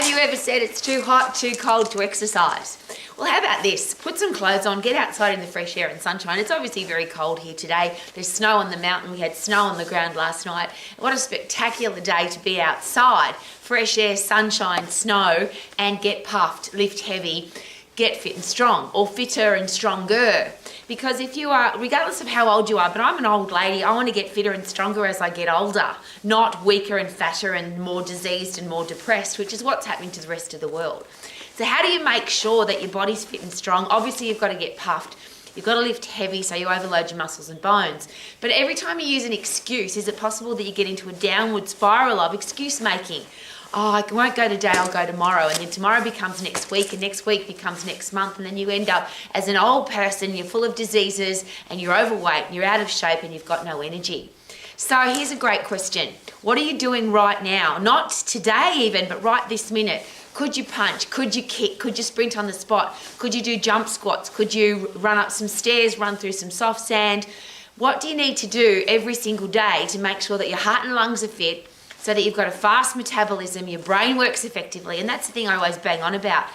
Have you ever said it's too hot, too cold to exercise? Well, how about this? Put some clothes on, get outside in the fresh air and sunshine. It's obviously very cold here today. There's snow on the mountain. We had snow on the ground last night. What a spectacular day to be outside. Fresh air, sunshine, snow, and get puffed, lift heavy, get fit and strong, or fitter and stronger. Because if you are, regardless of how old you are, but I'm an old lady, I want to get fitter and stronger as I get older, not weaker and fatter and more diseased and more depressed, which is what's happening to the rest of the world. So how do you make sure that your body's fit and strong? Obviously, you've got to get puffed. You've got to lift heavy so you overload your muscles and bones. But every time you use an excuse, is it possible that you get into a downward spiral of excuse making? Oh, I won't go today, I'll go tomorrow. And then tomorrow becomes next week, and next week becomes next month. And then you end up as an old person, you're full of diseases, and you're overweight, and you're out of shape, and you've got no energy. So here's a great question. What are you doing right now? Not today even, but right this minute. Could you punch? Could you kick? Could you sprint on the spot? Could you do jump squats? Could you run up some stairs, run through some soft sand? What do you need to do every single day to make sure that your heart and lungs are fit, so that you've got a fast metabolism, your brain works effectively? And that's the thing I always bang on about.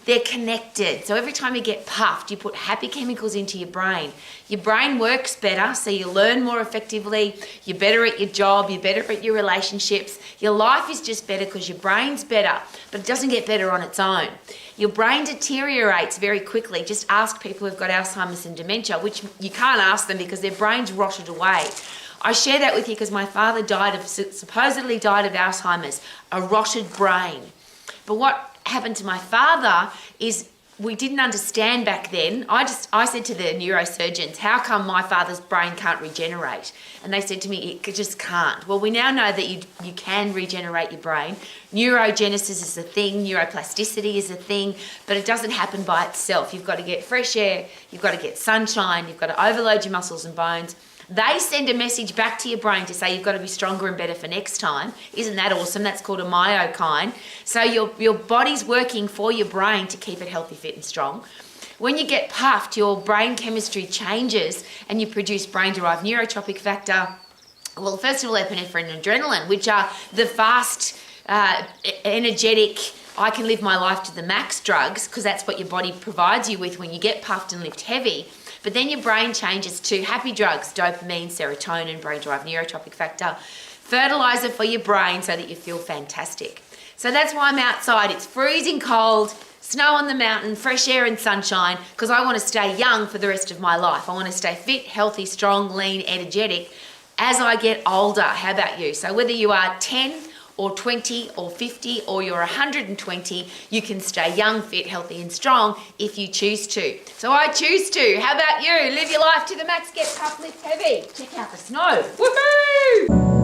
They're connected. So every time you get puffed, you put happy chemicals into your brain. Your brain works better, so you learn more effectively, you're better at your job, you're better at your relationships. Your life is just better because your brain's better, but it doesn't get better on its own. Your brain deteriorates very quickly. Just ask people who've got Alzheimer's and dementia, which you can't ask them because their brain's rotted away. I share that with you because my father supposedly died of Alzheimer's, a rotted brain. But what happened to my father is we didn't understand back then. I said to the neurosurgeons, how come my father's brain can't regenerate? And they said to me, it just can't. Well, we now know that you can regenerate your brain. Neurogenesis is a thing, neuroplasticity is a thing, but it doesn't happen by itself. You've got to get fresh air, you've got to get sunshine, you've got to overload your muscles and bones. They send a message back to your brain to say you've got to be stronger and better for next time. Isn't that awesome? That's called a myokine. So your body's working for your brain to keep it healthy, fit and strong. When you get puffed, your brain chemistry changes and you produce brain-derived neurotropic factor. Well, first of all, epinephrine and adrenaline, which are the fast, energetic, I can live my life to the max drugs, because that's what your body provides you with when you get puffed and lift heavy. But then your brain changes to happy drugs, dopamine, serotonin, brain-derived neurotropic factor, fertilizer for your brain so that you feel fantastic. So that's why I'm outside. It's freezing cold, snow on the mountain, fresh air and sunshine, because I want to stay young for the rest of my life. I want to stay fit, healthy, strong, lean, energetic as I get older. How about you? So whether you are 10 or 20 or 50 or you're 120, you can stay young, fit, healthy and strong if you choose to. So I choose to. How about you? Live your life to the max, get puffed, lift heavy. Check out the snow. Woohoo!